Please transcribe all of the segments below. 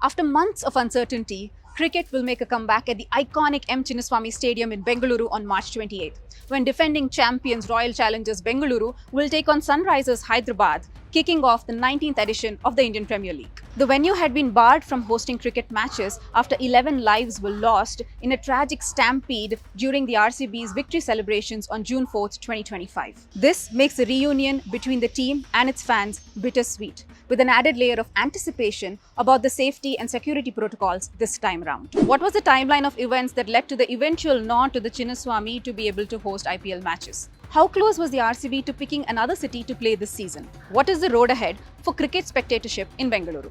After months of uncertainty, cricket will make a comeback at the iconic Chinnaswamy Stadium in Bengaluru on March 28th, when defending champions Royal Challengers Bengaluru will take on Sunrisers Hyderabad, kicking off the 19th edition of the Indian Premier League. The venue had been barred from hosting cricket matches after 11 lives were lost in a tragic stampede during the RCB's victory celebrations on June 4, 2025. This makes the reunion between the team and its fans bittersweet, with an added layer of anticipation about the safety and security protocols this time round. What was the timeline of events that led to the eventual nod to the Chinnaswamy to be able to host IPL matches? How close was the RCB to picking another city to play this season? What is the road ahead for cricket spectatorship in Bengaluru?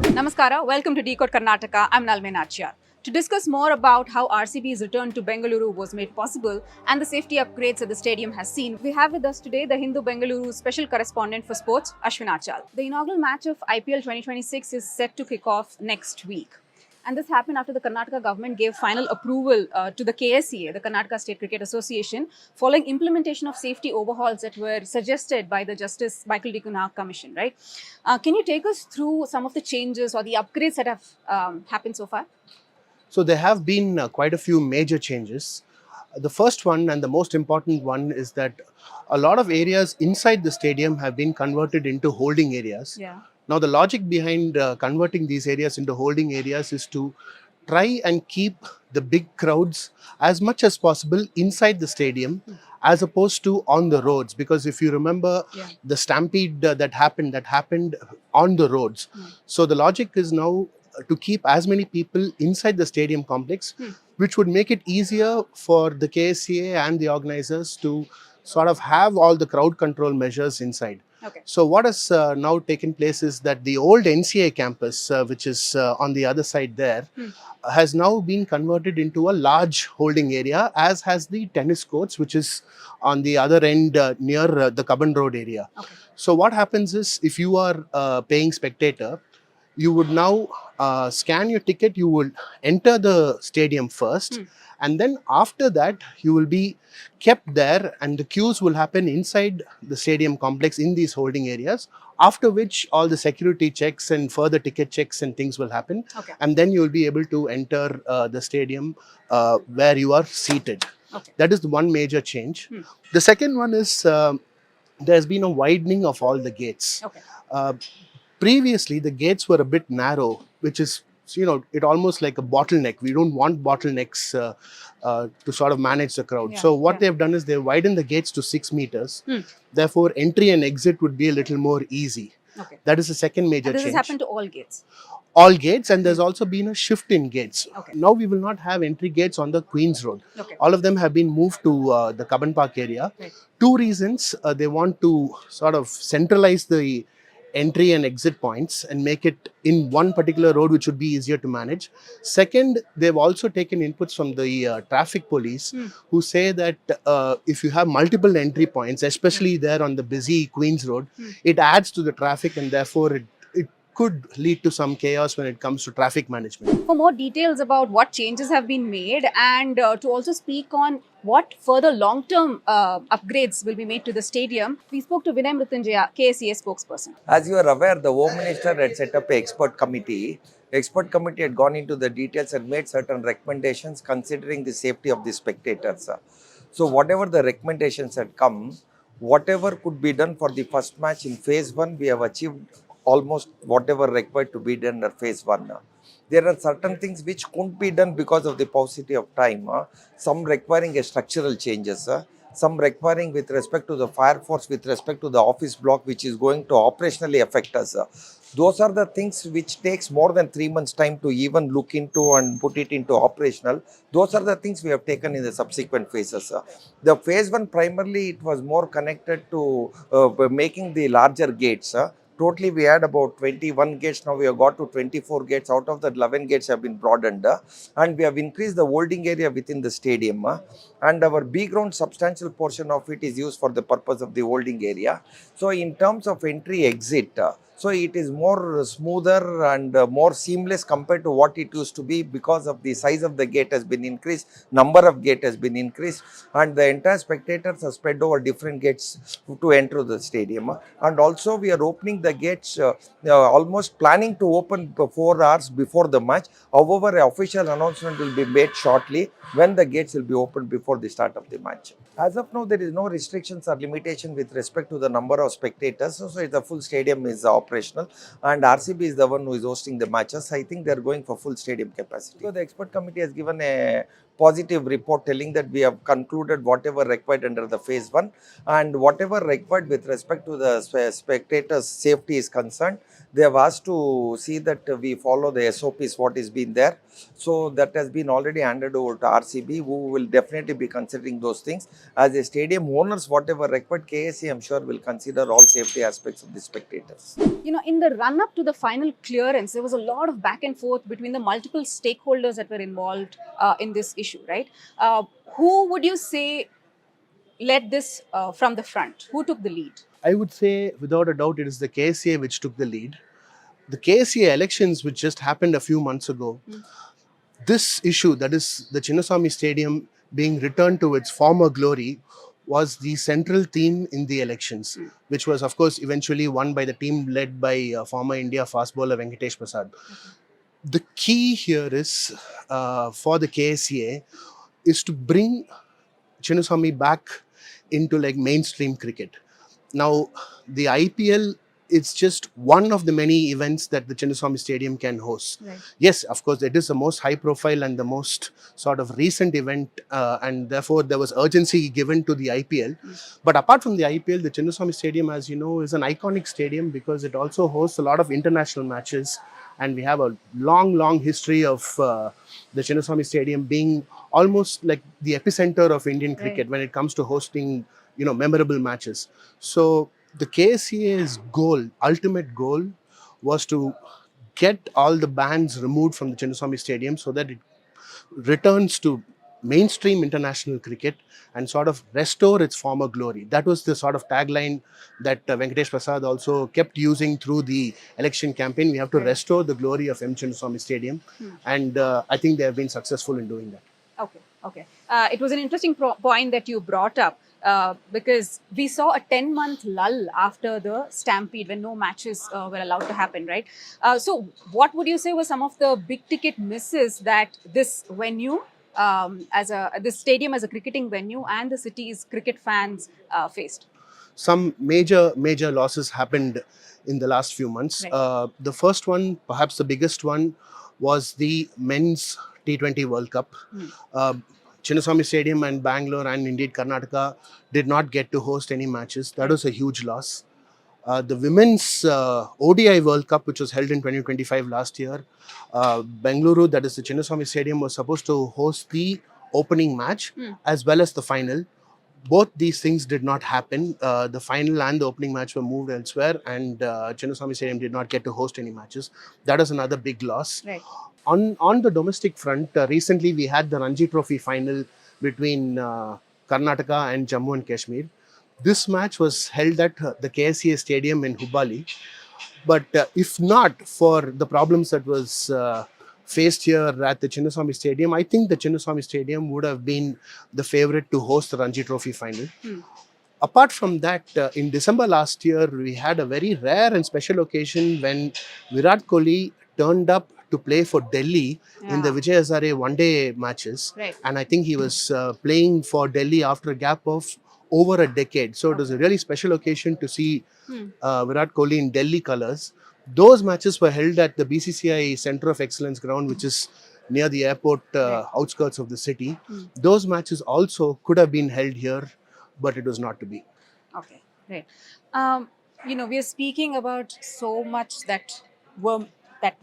Namaskara, welcome to Decode Karnataka. I'm Nalme Nachiyar. To discuss more about how RCB's return to Bengaluru was made possible and the safety upgrades that the stadium has seen, we have with us today the Hindu Bengaluru special correspondent for sports, Ashwin Achal. The inaugural match of IPL 2026 is set to kick off next week. And this happened after the Karnataka government gave final approval to the KSCA, the Karnataka State Cricket Association, following implementation of safety overhauls that were suggested by the Justice Michael D. Kunal Commission, right? Can you take us through some of the changes or the upgrades that have happened so far? So there have been quite a few major changes. The first one and the most important one is that a lot of areas inside the stadium have been converted into holding areas. Yeah. Now the logic behind converting these areas into holding areas is to try and keep the big crowds as much as possible inside the stadium as opposed to on the roads, because if you remember the stampede that happened on the roads. So the logic is now to keep as many people inside the stadium complex, which would make it easier for the KSCA and the organizers to sort of have all the crowd control measures inside. Okay. So what has now taken place is that the old NCA campus, which is on the other side there, has now been converted into a large holding area, as has the tennis courts, which is on the other end near the Cubbon Road area. Okay. So what happens is, if you are paying spectator, you would now scan your ticket, you will enter the stadium first, and then after that you will be kept there and the queues will happen inside the stadium complex in these holding areas, after which all the security checks and further ticket checks and things will happen. Okay. And then you will be able to enter the stadium where you are seated. Okay. That is the one major change. The second one is there's been a widening of all the gates. Okay. Previously, the gates were a bit narrow, which is, it almost like a bottleneck. We don't want bottlenecks to sort of manage the crowd. So what they've done is they've widened the gates to 6 meters. Therefore, entry and exit would be a little more easy. Okay. That is the second major And this change. has happened to all gates? All gates, and there's also been a shift in gates. Okay. Now we will not have entry gates on the Queen's Road. Okay. All of them have been moved to the Cubbon Park area. Right. Two reasons. They want to sort of centralize the entry and exit points and make it in one particular road, which would be easier to manage. Second, they've also taken inputs from the traffic police who say that if you have multiple entry points, especially there on the busy Queen's Road, it adds to the traffic and therefore it could lead to some chaos when it comes to traffic management. For more details about what changes have been made and to also speak on what further long-term upgrades will be made to the stadium, we spoke to Vinay Mrutyunjaya, KSCA spokesperson. As you are aware, the Home Minister had set up an expert committee. The expert committee had gone into the details and made certain recommendations considering the safety of the spectators. So whatever the recommendations had come, whatever could be done for the first match in phase 1, we have achieved almost whatever required to be done under phase 1. There are certain things which couldn't be done because of the paucity of time. Some requiring a structural changes. Some requiring with respect to the fire force, with respect to the office block, which is going to operationally affect us. Those are the things which takes more than 3 months time to even look into and put it into operational. Those are the things we have taken in the subsequent phases. The phase 1 primarily it was more connected to making the larger gates. Totally, we had about 21 gates. Now we have got to 24 gates. Out of that, 11 gates have been broadened. And we have increased the holding area within the stadium. And our B ground, substantial portion of it is used for the purpose of the holding area. So in terms of entry exit, So it is more smoother and more seamless compared to what it used to be, because of the size of the gate has been increased, number of gate has been increased, and the entire spectators are spread over different gates to enter the stadium. And also we are opening the gates, almost planning to open 4 hours before the match. However, an official announcement will be made shortly when the gates will be opened before the start of the match. As of now, there is no restrictions or limitation with respect to the number of spectators. So the full stadium is operational, and RCB is the one who is hosting the matches. I think they are going for full stadium capacity. So the expert committee has given a positive report telling that we have concluded whatever required under the phase 1, and whatever required with respect to the spectators' safety is concerned. They have asked to see that we follow the SOPs what is been there. So that has been already handed over to RCB, who will definitely be considering those things. As a stadium owners, whatever required, KSC I'm sure will consider all safety aspects of the spectators. In the run up to the final clearance, there was a lot of back and forth between the multiple stakeholders that were involved in this issue, right? Who would you say led this from the front? Who took the lead? I would say, without a doubt, it is the KSA which took the lead. The KSA elections, which just happened a few months ago, this issue, that is the Chinnaswamy Stadium being returned to its former glory, was the central theme in the elections, which was, of course, eventually won by the team led by former India fast bowler Venkatesh Prasad. The key here is, for the KSA, is to bring Chinnaswamy back into like mainstream cricket. Now, the IPL, it's just one of the many events that the Chinnaswamy Stadium can host. Right. Yes, of course, it is the most high profile and the most sort of recent event, and therefore there was urgency given to the IPL. But apart from the IPL, the Chinnaswamy Stadium, as you know, is an iconic stadium because it also hosts a lot of international matches. And we have a long history of the Chinnaswamy Stadium being almost like the epicenter of Indian cricket when it comes to hosting, memorable matches. So the KSCA's goal, ultimate goal, was to get all the bans removed from the Chinnaswamy Stadium so that it returns to mainstream international cricket and sort of restore its former glory. That was the sort of tagline that Venkatesh Prasad also kept using through the election campaign. We have to restore the glory of M. Chinnaswamy Stadium. And I think they have been successful in doing that. Okay. It was an interesting point that you brought up because we saw a 10-month lull after the stampede when no matches were allowed to happen, right? So what would you say were some of the big ticket misses that this venue, this stadium as a cricketing venue and the city's cricket fans faced? Some major losses happened in the last few months. Right. The first one, perhaps the biggest one, was the men's T20 World Cup. Chinnaswamy Stadium and Bangalore and indeed Karnataka did not get to host any matches. That was a huge loss. The women's ODI World Cup, which was held in 2025 last year, Bengaluru, that is the Chinnaswamy Stadium, was supposed to host the opening match as well as the final. Both these things did not happen. The final and the opening match were moved elsewhere, and Chinnaswamy Stadium did not get to host any matches. That is another big loss. Right. On the domestic front, recently we had the Ranji Trophy final between Karnataka and Jammu and Kashmir. This match was held at the KSCA Stadium in Hubballi. But if not for the problems that was faced here at the Chinnaswamy Stadium, I think the Chinnaswamy Stadium would have been the favorite to host the Ranji Trophy final. Apart from that, in December last year, we had a very rare and special occasion when Virat Kohli turned up to play for Delhi in the Vijay Hazare one-day matches. Right. And I think he was playing for Delhi after a gap of over a decade. So it was a really special occasion to see Virat Kohli in Delhi colours. Those matches were held at the BCCI Centre of Excellence ground, which is near the airport outskirts of the city. Those matches also could have been held here, but it was not to be. Okay, right. We are speaking about so much that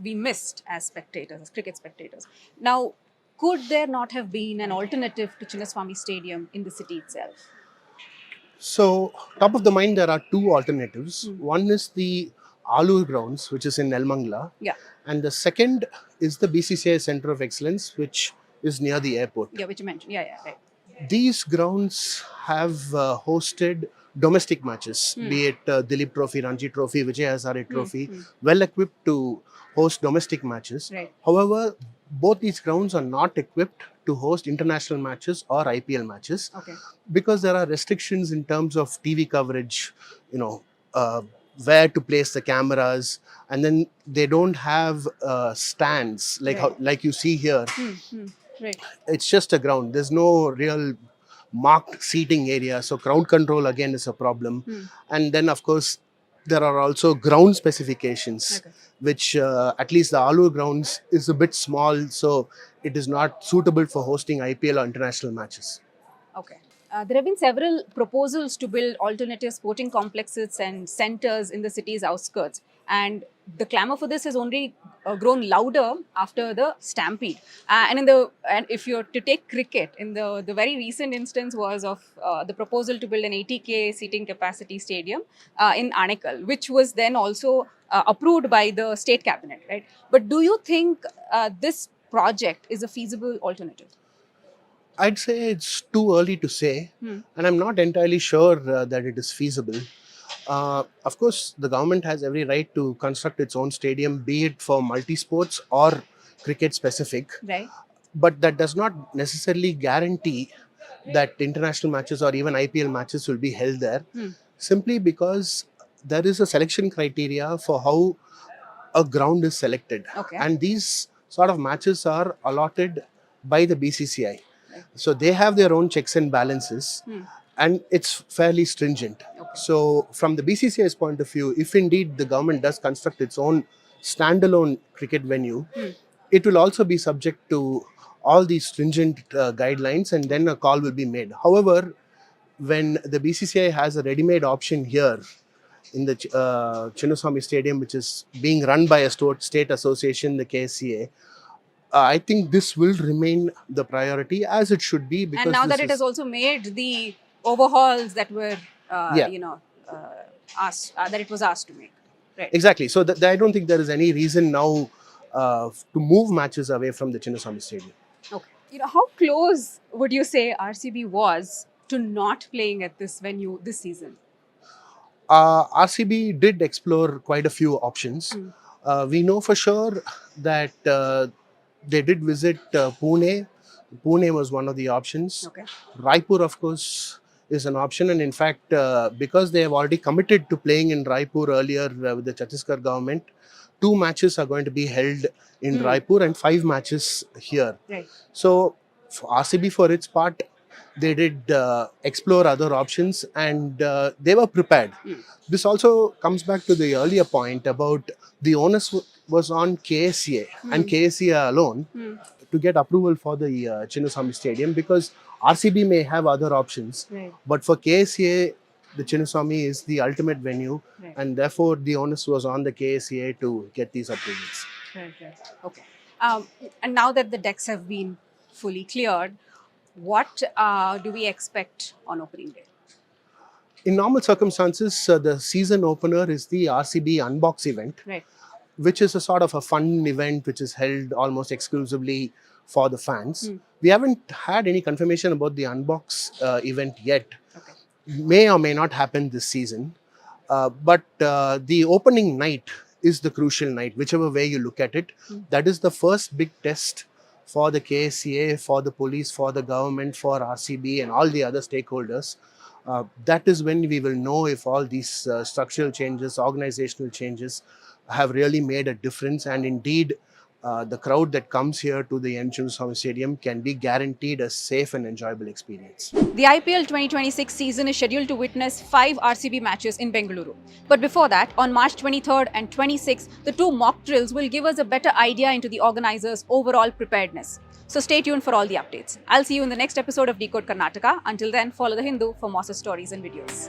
we missed as spectators, as cricket spectators. Now, could there not have been an alternative to Chinnaswamy Stadium in the city itself? So, top of the mind, there are two alternatives. One is the Alur grounds, which is in Nelmangla. Yeah. And the second is the BCCI Centre of Excellence, which is near the airport. Yeah, which you mentioned. Yeah, right. These grounds have hosted domestic matches, be it Dilip Trophy, Ranji Trophy, Vijay Hazare Trophy, well equipped to host domestic matches. Right. However, both these grounds are not equipped to host international matches or IPL matches Okay. because there are restrictions in terms of TV coverage, you know, where to place the cameras, and then they don't have stands like Right. like you see here. Right. It's just a ground. There's no real marked seating area, so crowd control again is a problem. And then of course there are also ground specifications, Okay. which at least the Alur grounds is a bit small, so it is not suitable for hosting IPL or international matches. Okay. There have been several proposals to build alternative sporting complexes and centers in the city's outskirts. And the clamor for this has only grown louder after the stampede. And if you're to take cricket, in the very recent instance was of the proposal to build an 80K seating capacity stadium in Anekal, which was then also approved by the state cabinet, right? But do you think this project is a feasible alternative? I'd say it's too early to say, and I'm not entirely sure that it is feasible. Of course, the government has every right to construct its own stadium, be it for multi-sports or cricket specific, Right. but that does not necessarily guarantee that international matches or even IPL matches will be held there, simply because there is a selection criteria for how a ground is selected. Okay. And these sort of matches are allotted by the BCCI. So they have their own checks and balances, and it's fairly stringent. Okay. So from the BCCI's point of view, if indeed the government does construct its own standalone cricket venue, it will also be subject to all these stringent guidelines, and then a call will be made. However, when the BCCI has a ready-made option here in the Chinnaswamy Stadium, which is being run by a state association, the KSCA, I think this will remain the priority, as it should be. Because And now that it has also made the overhauls that were, asked that it was asked to make, right? Exactly. So I don't think there is any reason now to move matches away from the Chinnaswamy Stadium. Okay. How close would you say RCB was to not playing at this venue this season? RCB did explore quite a few options. We know for sure that they did visit Pune. Pune was one of the options. Okay. Raipur, of course, is an option. And in fact, because they have already committed to playing in Raipur earlier with the Chhattisgarh government, 2 matches are going to be held in Raipur and 5 matches here. Right. So for RCB, for its part, they did explore other options, and they were prepared. This also comes back to the earlier point about the onus was on KSCA and KSCA alone to get approval for the Chinnaswamy Stadium, because RCB may have other options, Right. but for KSCA, the Chinnaswamy is the ultimate venue, Right. and therefore the onus was on the KSCA to get these approvals. Right. Okay. And now that the decks have been fully cleared, what do we expect on opening day? In normal circumstances, the season opener is the RCB Unbox event, Right. which is a sort of a fun event which is held almost exclusively for the fans. We haven't had any confirmation about the Unbox event yet. Okay. May or may not happen this season. But the opening night is the crucial night, whichever way you look at it. That is the first big test for the KSCA, for the police, for the government, for RCB and all the other stakeholders. That is when we will know if all these structural changes, organizational changes have really made a difference, and indeed the crowd that comes here to the Chinnaswamy Stadium can be guaranteed a safe and enjoyable experience. The IPL 2026 season is scheduled to witness 5 RCB matches in Bengaluru. But before that, on March 23rd and 26th, the 2 mock drills will give us a better idea into the organizers' overall preparedness. So stay tuned for all the updates. I'll see you in the next episode of Decode Karnataka. Until then, follow The Hindu for more such stories and videos.